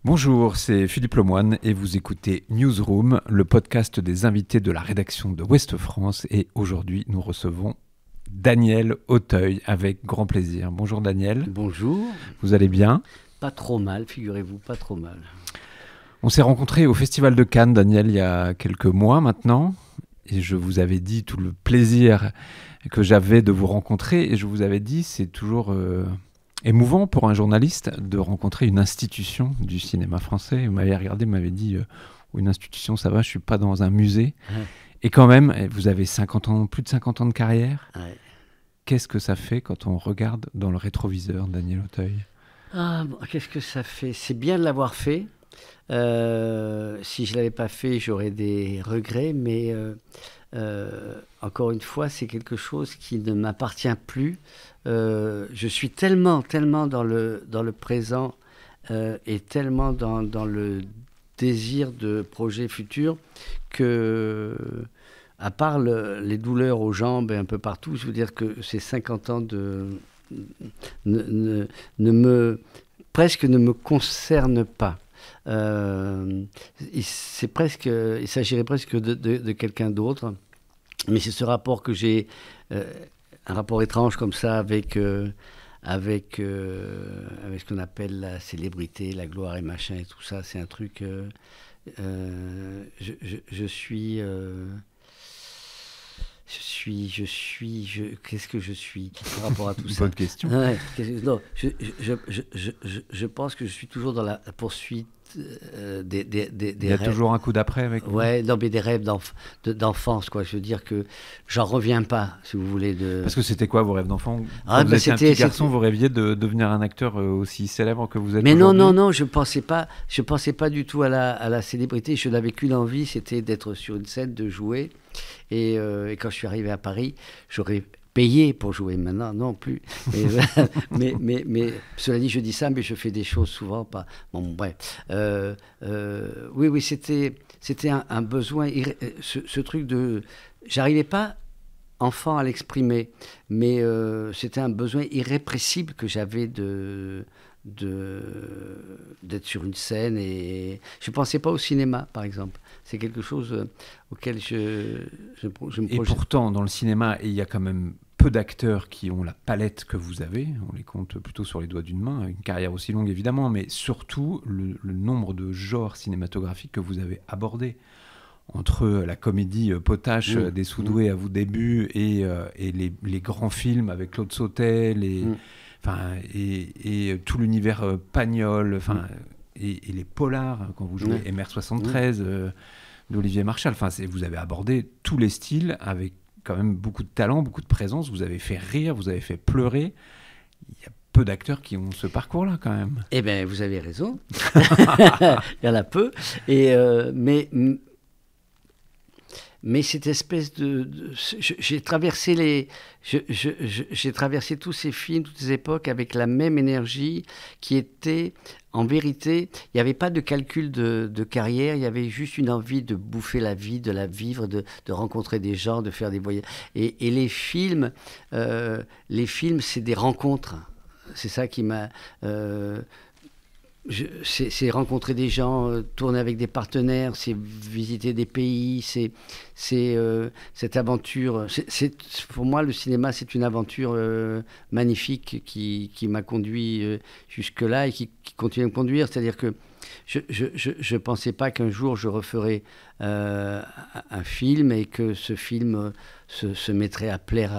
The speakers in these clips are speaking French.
Bonjour, c'est Philippe Lemoine et vous écoutez Newsroom, le podcast des invités de la rédaction de Ouest France. Et aujourd'hui, nous recevons Daniel Auteuil avec grand plaisir. Bonjour Daniel. Bonjour. Vous allez bien? Pas trop mal, figurez-vous, pas trop mal. On s'est rencontrés au Festival de Cannes, Daniel, il y a quelques mois maintenant. Et je vous avais dit tout le plaisir que j'avais de vous rencontrer. Et je vous avais dit, c'est toujours émouvant pour un journaliste de rencontrer une institution du cinéma français. Vous m'avez regardé, vous m'avez dit, une institution, ça va, je ne suis pas dans un musée. Ouais. Et quand même, vous avez 50 ans, plus de 50 ans de carrière. Ouais. Qu'est-ce que ça fait quand on regarde dans le rétroviseur, Daniel Auteuil? Qu'est-ce que ça fait? C'est bien de l'avoir fait. Si je ne l'avais pas fait, j'aurais des regrets, mais encore une fois, c'est quelque chose qui ne m'appartient plus. Je suis tellement dans le présent et tellement dans le désir de projets futurs que, à part les douleurs aux jambes et un peu partout, je veux dire que ces 50 ans presque ne me concernent pas. Il s'agirait presque de quelqu'un d'autre, mais c'est ce rapport que j'ai, un rapport étrange comme ça avec ce qu'on appelle la célébrité, la gloire et machin et tout ça. C'est un truc. Qu'est-ce que je suis par rapport à tout ça? Bonne question. Ouais, non, je pense que je suis toujours dans la poursuite des rêves. Il y a toujours un coup d'après avec vous? Ouais, non, mais des rêves d'enfance, quoi. Je veux dire que j'en reviens pas, si vous voulez. Parce que c'était quoi vos rêves d'enfant? Quand vous étiez un petit garçon, vous rêviez de devenir un acteur aussi célèbre que vous êtes aujourd'hui? Mais non, je pensais pas du tout à la célébrité. Je n'avais qu'une envie, c'était d'être sur une scène, de jouer. Et quand je suis arrivé à Paris, j'aurais payé pour jouer. Maintenant, non plus. Mais cela dit, je dis ça, mais je fais des choses souvent pas. Bon, bref. Oui, c'était un besoin. Ce truc de, j'arrivais pas enfant à l'exprimer, mais c'était un besoin irrépressible que j'avais d'être sur une scène, et je pensais pas au cinéma, par exemple. C'est quelque chose auquel je me projette. Et pourtant, dans le cinéma, il y a quand même peu d'acteurs qui ont la palette que vous avez. On les compte plutôt sur les doigts d'une main. Une carrière aussi longue, évidemment, mais surtout le nombre de genres cinématographiques que vous avez abordés. Entre la comédie potache des Soudoués à vos débuts et les grands films avec Claude Sautet, et tout l'univers Pagnol, et les polars, quand vous jouez MR73 d'Olivier Marchal. Vous avez abordé tous les styles avec quand même beaucoup de talent, beaucoup de présence. Vous avez fait rire, vous avez fait pleurer. Il y a peu d'acteurs qui ont ce parcours-là, quand même. Eh bien, vous avez raison. Il y en a peu. Mais cette espèce j'ai traversé j'ai traversé tous ces films, toutes ces époques avec la même énergie qui était, en vérité, il n'y avait pas de calcul de carrière, il y avait juste une envie de bouffer la vie, de la vivre, de rencontrer des gens, de faire des voyages. Et les films, c'est des rencontres. C'est ça qui m'a... c'est rencontrer des gens, tourner avec des partenaires, c'est visiter des pays, c'est cette aventure. Pour moi, le cinéma, c'est une aventure magnifique qui m'a conduit jusque-là et qui continue à me conduire. C'est-à-dire que je ne pensais pas qu'un jour je referais un film et que ce film se mettrait à plaire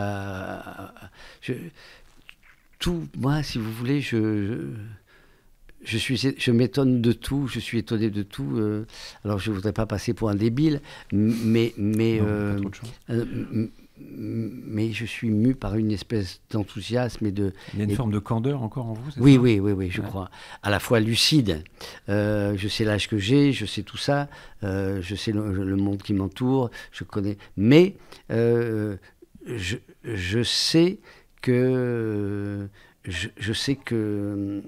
moi, si vous voulez, je m'étonne de tout, je suis étonné de tout. Alors, je ne voudrais pas passer pour un débile, mais je suis mu par une espèce d'enthousiasme et de... Il y a une forme de candeur encore en vous, c'est oui, ça? Oui, je crois. À la fois lucide. Je sais l'âge que j'ai, je sais tout ça, je sais le monde qui m'entoure, je connais... Mais je sais que... Je sais que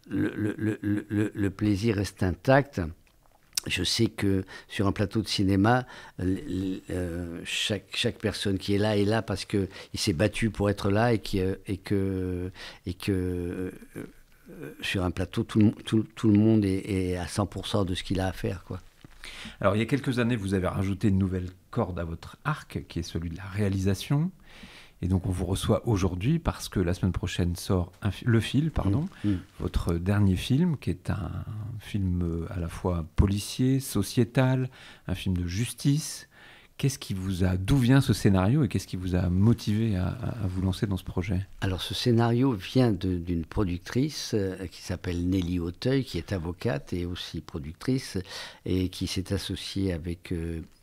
le plaisir reste intact. Je sais que sur un plateau de cinéma, chaque personne qui est là parce qu'il s'est battu pour être là et que sur un plateau, tout le monde est à 100% de ce qu'il a à faire, quoi. Alors, il y a quelques années, vous avez rajouté une nouvelle corde à votre arc, qui est celui de la réalisation. Et donc, on vous reçoit aujourd'hui parce que la semaine prochaine sort Le Fil, votre dernier film, qui est un film à la fois policier, sociétal, un film de justice. D'où vient ce scénario et qu'est-ce qui vous a motivé à vous lancer dans ce projet? Alors, ce scénario vient d'une productrice qui s'appelle Nelly Auteuil, qui est avocate et aussi productrice, et qui s'est associée avec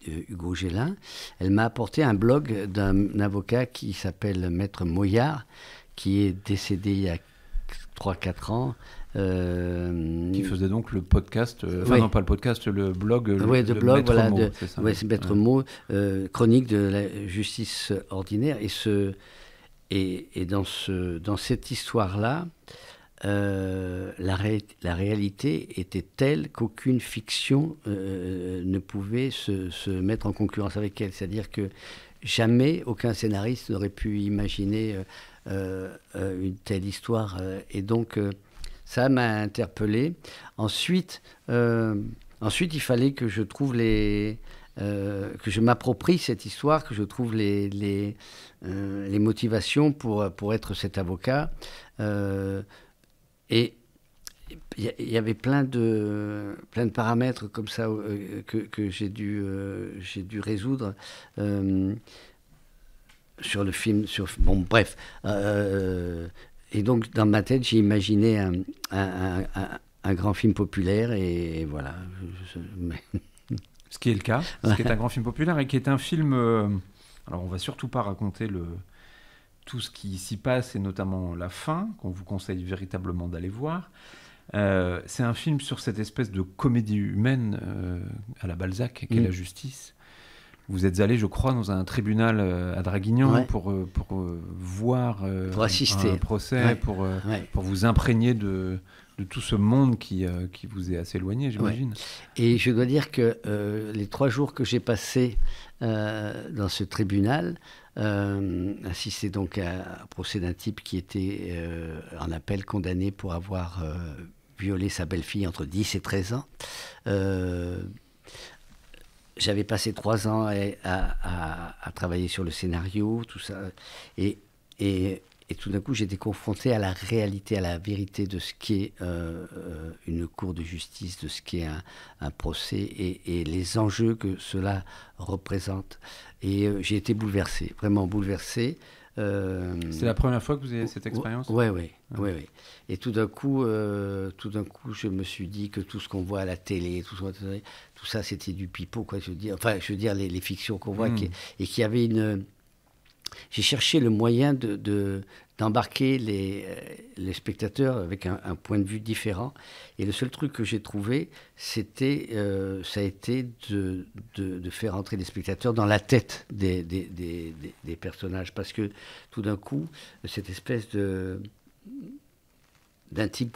Hugo Gélin. Elle m'a apporté un blog d'un avocat qui s'appelle Maître Moyard, qui est décédé il y a 3-4 ans. Qui faisait donc le podcast, non pas le podcast, le blog, de blog, Maître Mo, c'est ça. C'est Maître Mo, chronique de la justice ordinaire. Et dans cette histoire-là, la réalité était telle qu'aucune fiction ne pouvait se mettre en concurrence avec elle. C'est-à-dire que jamais aucun scénariste n'aurait pu imaginer une telle histoire. Et donc, ça m'a interpellé. Ensuite, il fallait que je trouve que je m'approprie cette histoire, que je trouve les motivations pour être cet avocat. Et il y avait plein de paramètres comme ça que j'ai dû résoudre sur le film. Bon, bref. Et donc, dans ma tête, j'ai imaginé un grand film populaire, et voilà. Ce qui est le cas, ce qui est un grand film populaire et qui est un film... alors, on va surtout pas raconter tout ce qui s'y passe, et notamment la fin, qu'on vous conseille véritablement d'aller voir. C'est un film sur cette espèce de comédie humaine à la Balzac, qu'est la justice. Vous êtes allé, je crois, dans un tribunal à Draguignan pour voir pour assister un procès, pour vous imprégner de tout ce monde qui vous est assez éloigné, j'imagine. Ouais. Et je dois dire que les 3 jours que j'ai passés dans ce tribunal, assisté donc à un procès d'un type qui était en appel condamné pour avoir violé sa belle-fille entre 10 et 13 ans. J'avais passé 3 ans à travailler sur le scénario, tout ça. Et tout d'un coup, j'étais confronté à la réalité, à la vérité de ce qu'est une cour de justice, de ce qu'est un procès et les enjeux que cela représente. Et j'ai été bouleversé, vraiment bouleversé. C'est la première fois que vous avez cette expérience ? Oui. Et tout d'un coup, je me suis dit que tout ce qu'on voit à la télé, tout ça, c'était du pipeau, quoi. Je veux dire, les fictions qu'on voit, et qu'il y avait une... J'ai cherché le moyen d'embarquer les spectateurs avec un point de vue différent. Et le seul truc que j'ai trouvé, ça a été de faire entrer les spectateurs dans la tête des personnages. Parce que tout d'un coup, cette espèce d'intime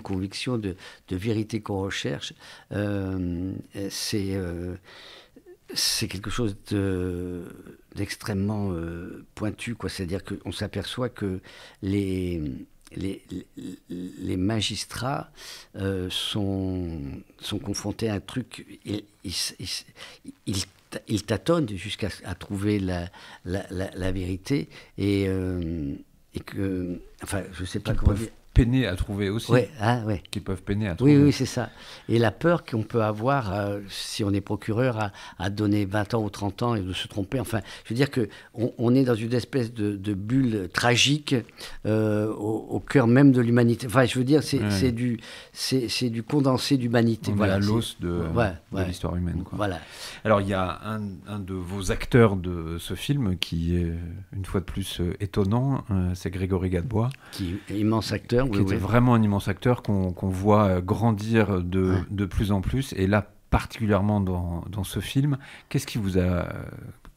conviction, de vérité qu'on recherche, c'est quelque chose d'extrêmement pointu, quoi. C'est-à-dire qu'on s'aperçoit que les magistrats sont confrontés à un truc, ils tâtonnent jusqu'à trouver la vérité, et que, enfin, je ne sais pas comment dire. Peiner à trouver aussi, qui peuvent peiner à trouver. Oui, c'est ça. Et la peur qu'on peut avoir, si on est procureur, à donner 20 ans ou 30 ans et de se tromper. Enfin, je veux dire qu'on est dans une espèce de bulle tragique au cœur même de l'humanité. Enfin, je veux dire, c'est du condensé d'humanité. On est à l'os de l'histoire humaine, quoi. Voilà. Alors, il y a un de vos acteurs de ce film qui est, une fois de plus, étonnant. C'est Grégory Gadebois. Qui est immense acteur. Qui était vraiment un immense acteur qu'on voit grandir de plus en plus. Et là, particulièrement dans ce film, qu'est-ce qui vous a...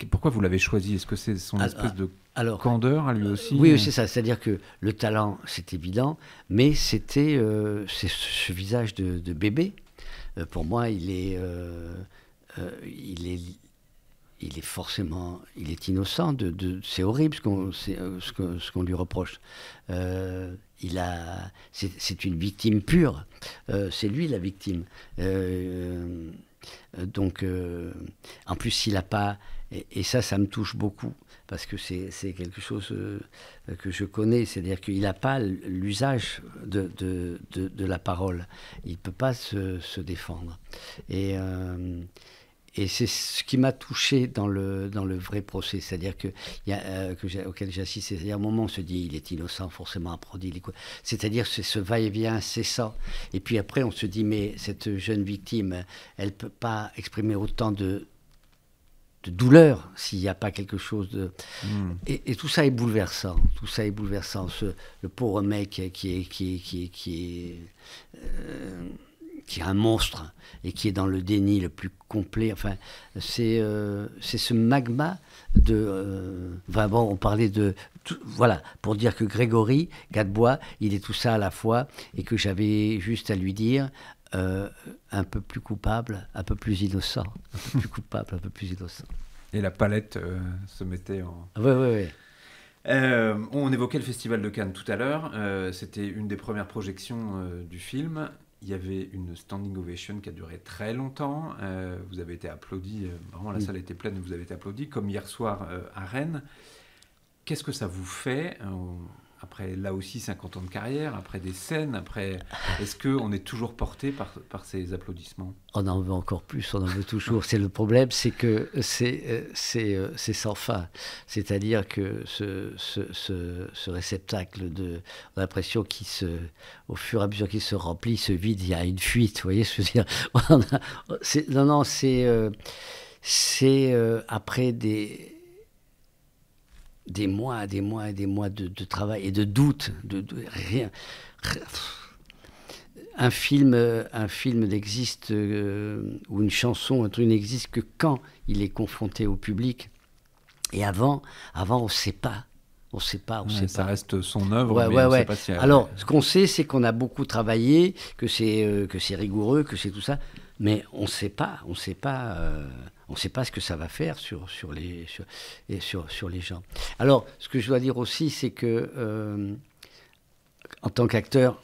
Pourquoi vous l'avez choisi ? Est-ce que c'est son espèce de candeur à lui aussi ? Oui, c'est ça. C'est-à-dire que le talent, c'est évident, mais c'est ce visage de bébé. Pour moi, il est il est forcément, il est innocent. C'est horrible ce qu'on lui reproche. C'est une victime pure. C'est lui la victime. Donc, en plus, s'il n'a pas, et ça me touche beaucoup, parce que c'est quelque chose que je connais, c'est-à-dire qu'il n'a pas l'usage de la parole. Il ne peut pas se défendre. Et c'est ce qui m'a touché dans le vrai procès, c'est-à-dire auquel j'assiste, c'est-à-dire à un moment on se dit il est innocent, forcément applaudi, c'est-à-dire c'est ce va-et-vient incessant. Et puis après on se dit mais cette jeune victime, elle peut pas exprimer autant de douleur s'il n'y a pas quelque chose de... Et tout ça est bouleversant, tout ça est bouleversant. Le pauvre mec qui est un monstre et qui est dans le déni le plus complet. Enfin, c'est ce magma de... on parlait de... voilà, pour dire que Grégory Gadebois, il est tout ça à la fois et que j'avais juste à lui dire un peu plus coupable, un peu plus innocent. Un peu plus coupable, un peu plus innocent. Et la palette se mettait en... Oui. On évoquait le Festival de Cannes tout à l'heure. C'était une des premières projections du film. Il y avait une standing ovation qui a duré très longtemps. Vous avez été applaudi, vraiment la salle était pleine et vous avez été applaudi, comme hier soir à Rennes. Qu'est-ce que ça vous fait après, là aussi, 50 ans de carrière, après des scènes, après... Est-ce qu'on est toujours porté par ces applaudissements ? On en veut encore plus, on en veut toujours. C'est le problème, c'est que c'est sans fin. C'est-à-dire que ce réceptacle on a l'impression au fur et à mesure qu'il se remplit, se vide, il y a une fuite. Vous voyez, je veux dire, c'est après des mois de travail et de doute, rien. Un film n'existe, ou une chanson, un truc n'existe que quand il est confronté au public. Et avant on ne sait pas. On sait pas. Ça reste son œuvre, mais on sait pas si... Alors, ce qu'on sait, c'est qu'on a beaucoup travaillé, que c'est rigoureux, que c'est tout ça, mais on ne sait pas. On ne sait pas ce que ça va faire sur les gens. Alors, ce que je dois dire aussi, c'est que en tant qu'acteur,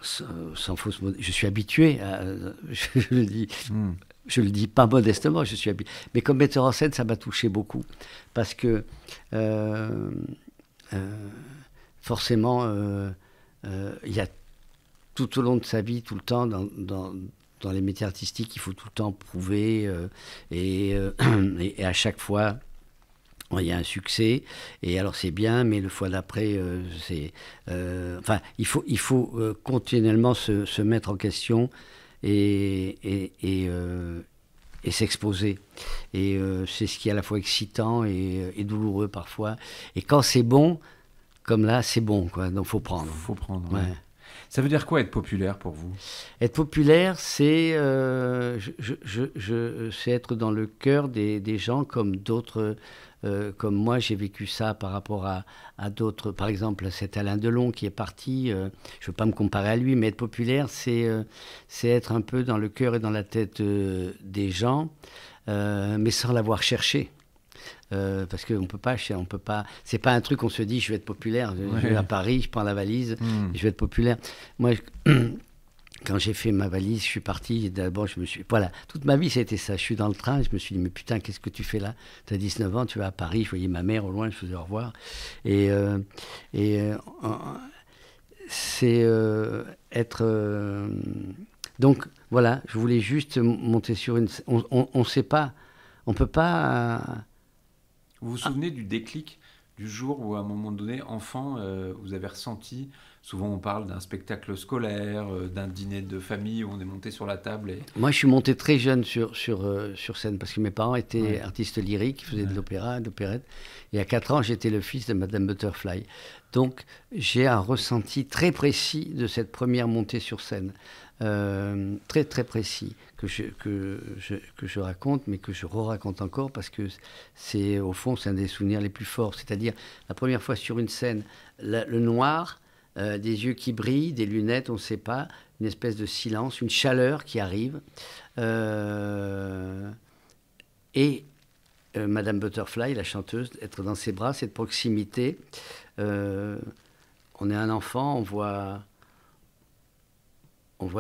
sans fausse modestie, je suis habitué à, je le dis pas modestement, je suis habitué. Mais comme metteur en scène, ça m'a touché beaucoup, parce que forcément, il y a tout au long de sa vie, tout le temps, dans les métiers artistiques, il faut tout le temps prouver, et à chaque fois, il y a un succès, et alors c'est bien, mais le fois d'après, il faut continuellement se mettre en question et s'exposer. Et c'est ce qui est à la fois excitant et douloureux parfois. Et quand c'est bon, comme là, c'est bon, quoi. Donc faut prendre. Faut prendre. Ouais. Ça veut dire quoi être populaire pour vous ? Être populaire, c'est c'est être dans le cœur des gens comme d'autres. Comme moi, j'ai vécu ça par rapport à d'autres. Par exemple, cet Alain Delon qui est parti. Je ne veux pas me comparer à lui, mais être populaire, c'est être un peu dans le cœur et dans la tête des gens, mais sans l'avoir cherché. Parce qu'on peut pas, c'est pas un truc qu'on se dit je vais être populaire, je vais à Paris, je prends la valise, je vais être populaire. Moi, quand j'ai fait ma valise, je suis parti, d'abord voilà, toute ma vie c'était ça, je suis dans le train, je me suis dit mais putain, qu'est-ce que tu fais là ? Tu as 19 ans, tu vas à Paris, je voyais ma mère au loin, je faisais au revoir, c'est être... donc voilà, je voulais juste monter sur une... On sait pas, on peut pas... Vous vous souvenez du déclic du jour où, à un moment donné, enfant, vous avez ressenti, souvent on parle d'un spectacle scolaire, d'un dîner de famille où on est monté sur la table et... Moi, je suis monté très jeune sur scène parce que mes parents étaient artistes lyriques, ils faisaient de l'opéra, de l'opérette. Et à 4 ans, j'étais le fils de Madame Butterfly. Donc, j'ai un ressenti très précis de cette première montée sur scène. Très très précis que je raconte, mais que je re-raconte encore parce que c'est au fond c'est un des souvenirs les plus forts. C'est-à-dire la première fois sur une scène, le noir, des yeux qui brillent, des lunettes, on ne sait pas, une espèce de silence, une chaleur qui arrive, et Madame Butterfly, la chanteuse, être dans ses bras, cette proximité. On est un enfant, on voit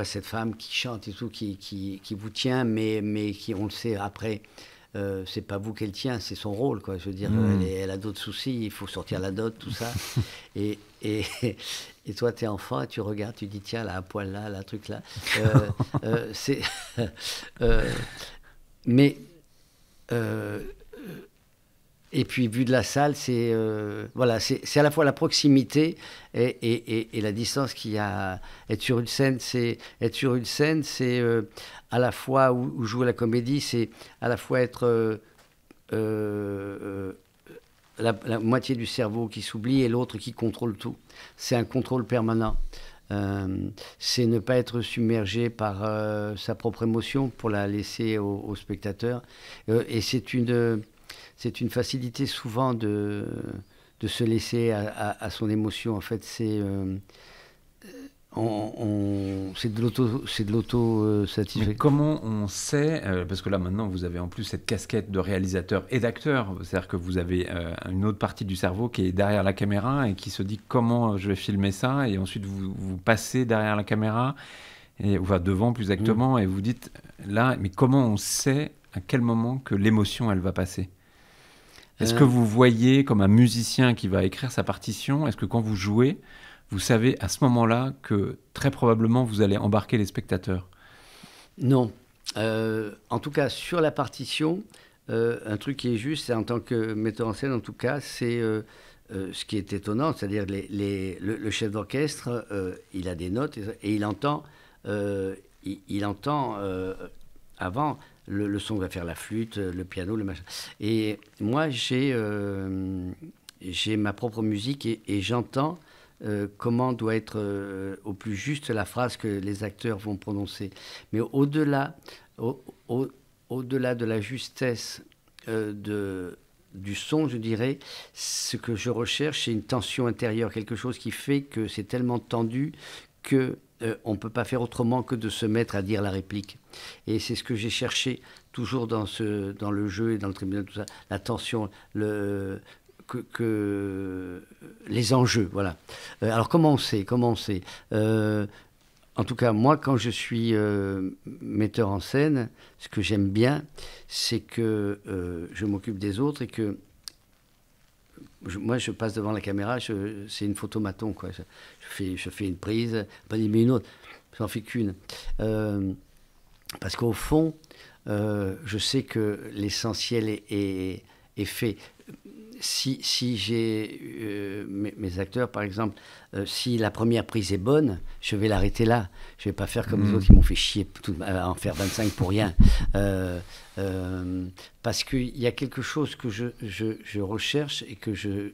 cette femme qui chante et tout, qui vous tient, mais qui, on le sait après, c'est pas vous qu'elle tient, c'est son rôle, quoi. Je veux dire, elle a d'autres soucis, il faut sortir la dot, tout ça. et, et, et toi, t'es enfant, et tu regardes, tu dis, tiens, là, un poil là, un truc là. C'est... mais... et puis, vu de la salle, c'est voilà, c'est à la fois la proximité et la distance qu'il y a. Être sur une scène, c'est à la fois où jouer la comédie, c'est à la fois être la moitié du cerveau qui s'oublie et l'autre qui contrôle tout. C'est un contrôle permanent. C'est ne pas être submergé par sa propre émotion pour la laisser au spectateur. Et c'est une facilité souvent de se laisser à son émotion. En fait, c'est de l'auto-satisfaction. Mais comment on sait, parce que là maintenant vous avez en plus cette casquette de réalisateur et d'acteur, c'est-à-dire que vous avez une autre partie du cerveau qui est derrière la caméra et qui se dit comment je vais filmer ça, et ensuite vous passez derrière la caméra, et, enfin devant plus exactement, et vous dites là, mais comment on sait à quel moment que l'émotion elle va passer? Est-ce que vous voyez comme un musicien qui va écrire sa partition? Est-ce que quand vous jouez, vous savez à ce moment-là que très probablement vous allez embarquer les spectateurs? Non. En tout cas, sur la partition, un truc qui est juste, c'est en tant que metteur en scène, en tout cas, c'est ce qui est étonnant, c'est-à-dire le chef d'orchestre, il a des notes et il entend, avant. Le son va faire la flûte, le piano, le machin. Et moi, j'ai ma propre musique et j'entends comment doit être au plus juste la phrase que les acteurs vont prononcer. Mais au-delà de la justesse du son, je dirais, ce que je recherche, c'est une tension intérieure, quelque chose qui fait que c'est tellement tendu que on ne peut pas faire autrement que de se mettre à dire la réplique. Et c'est ce que j'ai cherché toujours dans le jeu et dans le tribunal, tout ça, la tension, les enjeux, voilà. Alors comment on sait en tout cas, moi, quand je suis metteur en scène, ce que j'aime bien, c'est que je m'occupe des autres et que moi, je passe devant la caméra, c'est une photomaton, quoi. Je fais une prise, pas mais une autre, j'en fais qu'une. Parce qu'au fond, je sais que l'essentiel est fait. Si j'ai mes acteurs, par exemple, si la première prise est bonne, je vais l'arrêter là. Je ne vais pas faire comme les autres qui m'ont fait chier à en faire 25 pour rien. Parce qu'il y a quelque chose que je recherche et que je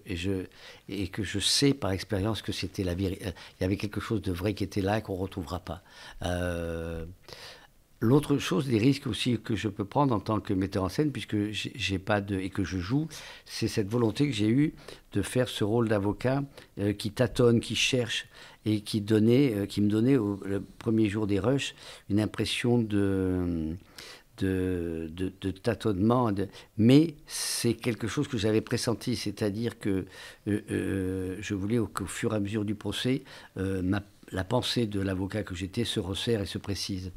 sais par expérience que c'était la vérité. Il y avait quelque chose de vrai qui était là et qu'on ne retrouvera pas. L'autre chose, des risques aussi que je peux prendre en tant que metteur en scène, puisque j'ai pas et que je joue, c'est cette volonté que j'ai eue de faire ce rôle d'avocat qui tâtonne, qui cherche et qui me donnait le premier jour des rushs une impression de tâtonnement. Mais c'est quelque chose que j'avais pressenti, c'est-à-dire que je voulais qu'au fur et à mesure du procès, la pensée de l'avocat que j'étais se resserre et se précise.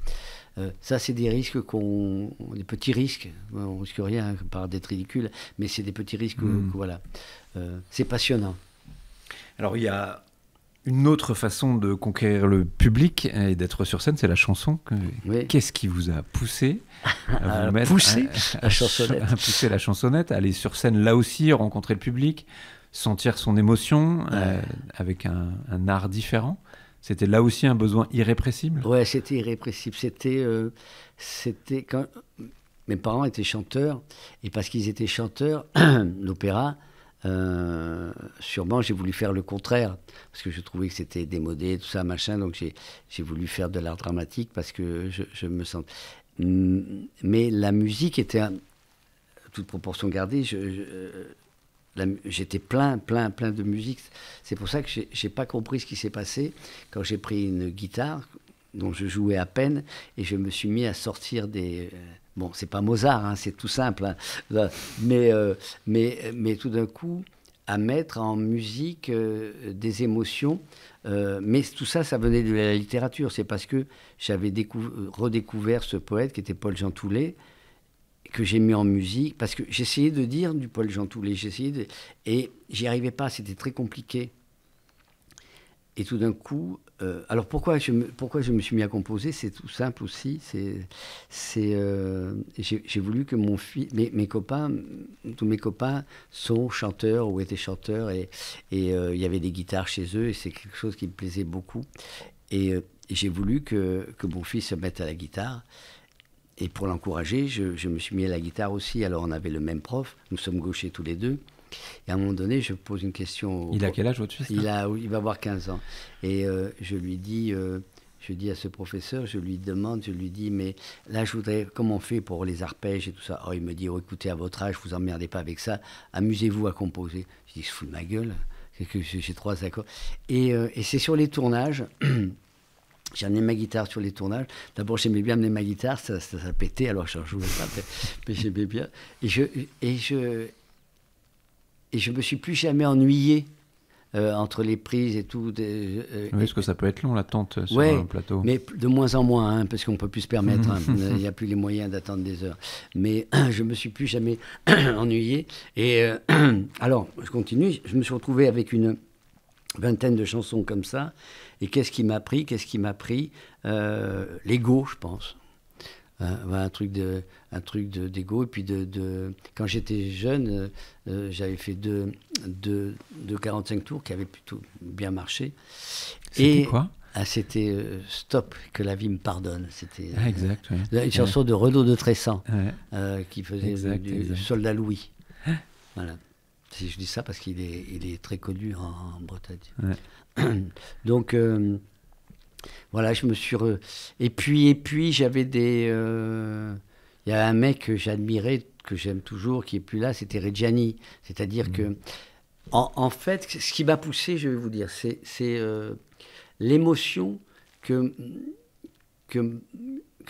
Ça, c'est des risques des petits risques. On risque rien par d'être ridicule, mais c'est des petits risques. Voilà. C'est passionnant. Alors, il y a une autre façon de conquérir le public et d'être sur scène, c'est la chanson. Oui. Qu'est-ce qui vous a poussé à vous mettre pousser la chansonnette, à pousser la chansonnette, à aller sur scène là aussi, rencontrer le public, sentir son émotion avec un art différent? C'était là aussi un besoin irrépressible? Ouais, c'était irrépressible. C'était quand mes parents étaient chanteurs, et parce qu'ils étaient chanteurs d'opéra, sûrement j'ai voulu faire le contraire, parce que je trouvais que c'était démodé, tout ça, machin, donc j'ai voulu faire de l'art dramatique, parce que je me sens... Mais la musique était, toute proportion gardée, j'étais plein de musique. C'est pour ça que j'ai pas compris ce qui s'est passé quand j'ai pris une guitare dont je jouais à peine et je me suis mis à sortir des bon, c'est pas Mozart, hein, c'est tout simple, hein, mais tout d'un coup, à mettre en musique des émotions. Mais tout ça, ça venait de la littérature. C'est parce que j'avais redécouvert ce poète qui était Paul Jean Toulet, que j'ai mis en musique, parce que j'essayais de dire du Paul Jean Toulet, et j'y arrivais pas, c'était très compliqué. Et tout d'un coup, alors pourquoi je me suis mis à composer, c'est tout simple aussi. J'ai voulu que mes copains, tous mes copains sont chanteurs ou étaient chanteurs, et il y avait des guitares chez eux, et c'est quelque chose qui me plaisait beaucoup. Et j'ai voulu que mon fils se mette à la guitare. Et pour l'encourager, je me suis mis à la guitare aussi. Alors on avait le même prof, nous sommes gauchers tous les deux. Et à un moment donné, je pose une question. Il a quel âge, votre fils? Il va avoir 15 ans. Et je lui dis à ce professeur, je lui dis, mais là, je voudrais, comment on fait pour les arpèges et tout ça? Oh, il me dit, oh, écoutez, à votre âge, vous emmerdez pas avec ça, amusez-vous à composer. Je dis, je fous de ma gueule, c'est que j'ai 3 accords. Et c'est sur les tournages. J'ai amené ma guitare sur les tournages. D'abord, j'aimais bien amener ma guitare, ça pétait, alors je ne jouais pas, mais j'aimais bien. Et je me suis plus jamais ennuyé entre les prises et tout. Oui, parce que ça peut être long, l'attente sur ouais, un plateau. Mais de moins en moins, hein, parce qu'on ne peut plus se permettre. Hein, il n'y a plus les moyens d'attendre des heures. Mais je ne me suis plus jamais ennuyé. Et alors, je continue. Je me suis retrouvé avec une vingtaine de chansons comme ça. Et qu'est-ce qui m'a pris? L'ego, je pense. Un truc d'ego. Et puis quand j'étais jeune, j'avais fait deux 45 tours qui avaient plutôt bien marché. C'était quoi? C'était Stop, que la vie me pardonne. C'était exact, oui. Une chanson de Renaud de Tressan, ouais. qui faisait du Soldat Louis. Voilà. Si je dis ça parce qu'il est très connu en Bretagne. Ouais. Donc, voilà, je me suis... Et puis j'avais il y a un mec que j'admirais, que j'aime toujours, qui est plus là, c'était Reggiani. C'est-à-dire que, en fait, ce qui m'a poussé, je vais vous dire, c'est l'émotion que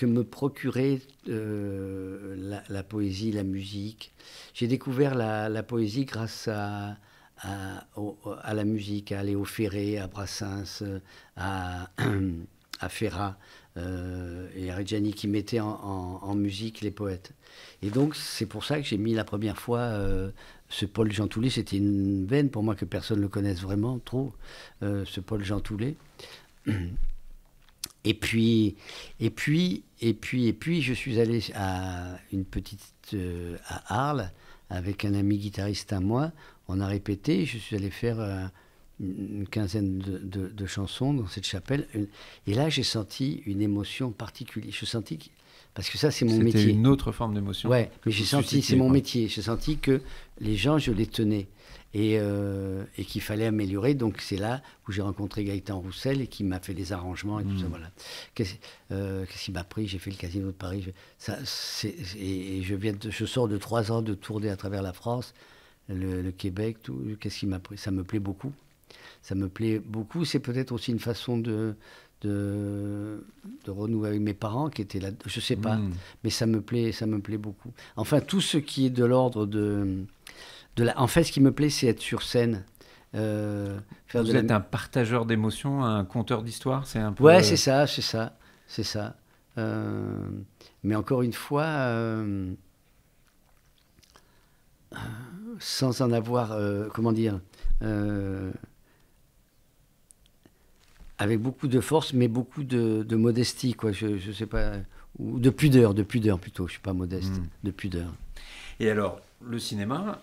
me procurait la poésie, la musique. J'ai découvert la poésie grâce à la musique, à Léo Ferré, à Brassens, à Ferrat et à Reggiani, qui mettaient en musique les poètes. Et donc, c'est pour ça que j'ai mis la première fois ce Paul Jean Toulet. C'était une veine pour moi que personne ne le connaisse vraiment trop, ce Paul Jean Toulet. Et puis, je suis allé à à Arles avec un ami guitariste à moi. On a répété. Je suis allé faire une quinzaine de chansons dans cette chapelle. Et là, j'ai senti une émotion particulière. Parce que ça, c'est mon métier. C'était une autre forme d'émotion. Ouais, mais j'ai senti, c'est mon métier. J'ai senti que les gens, je les tenais. Et qu'il fallait améliorer. Donc c'est là où j'ai rencontré Gaëtan Roussel et qui m'a fait les arrangements et tout ça. Voilà. Qu'est-ce qui m'a pris? J'ai fait le Casino de Paris. Je sors de 3 ans de tournée à travers la France, le Québec. Tout. Qu'est-ce qui m'a pris? Ça me plaît beaucoup. Ça me plaît beaucoup. C'est peut-être aussi une façon de renouer avec mes parents qui étaient là. Je sais pas, mais ça me plaît beaucoup. Enfin, tout ce qui est de l'ordre en fait, ce qui me plaît, c'est être sur scène. Vous êtes un partageur d'émotions, un conteur d'histoires, c'est un peu... Ouais, c'est ça. Mais encore une fois, sans en avoir, comment dire, avec beaucoup de force, mais beaucoup de modestie, quoi. Je sais pas, ou de pudeur plutôt. Je suis pas modeste, de pudeur. Et alors, le cinéma.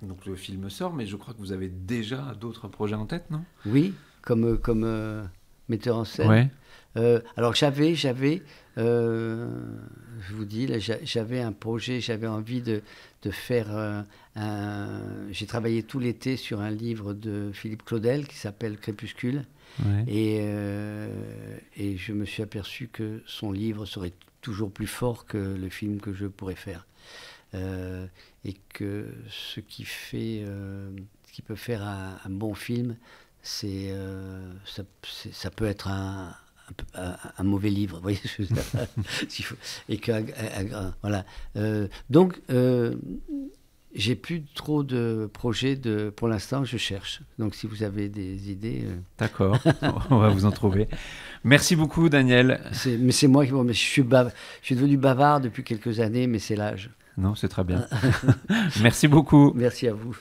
Donc le film sort, mais je crois que vous avez déjà d'autres projets en tête, non? Oui, comme metteur en scène. Ouais. Alors j'avais, je vous dis, là, j'avais un projet, j'avais envie de faire j'ai travaillé tout l'été sur un livre de Philippe Claudel qui s'appelle Crépuscule. Ouais. Et je me suis aperçu que son livre serait toujours plus fort que le film que je pourrais faire. Et que ce qui peut faire un bon film, ça peut être un mauvais livre, vous voyez, et que, voilà. Donc, j'ai plus trop de projets pour l'instant, je cherche. Donc, si vous avez des idées... D'accord, on va vous en trouver. Merci beaucoup, Daniel. Mais c'est moi qui... Bon, mais je suis devenu bavard depuis quelques années, mais c'est l'âge. Non, c'est très bien. Merci beaucoup. Merci à vous.